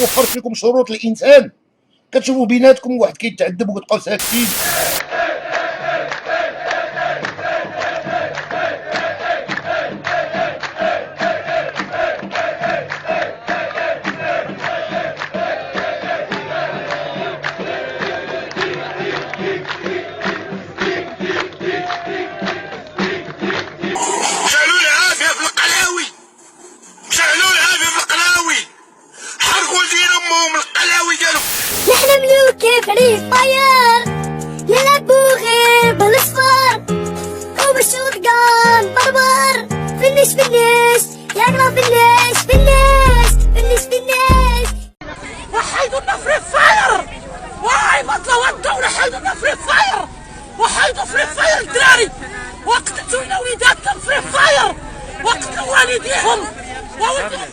وفرت لكم شروط الانسان، كتشوفوا بيناتكم واحد كيتعذب وكتبقاو ساكتين. نحن ملوك فري فاير، نلعبو غير بالصفار وبالشوط قام بربر. فنش فنش يا جماعة، فنش فنش فنش فنش. وحيدونا فري فاير، واي بطلة ودوا وحيدونا فري فاير، وحيدوا فري فاير الدراري، وقتلتوا لنا وليداتنا فري فاير، وقتلوا والديهم وولدوا.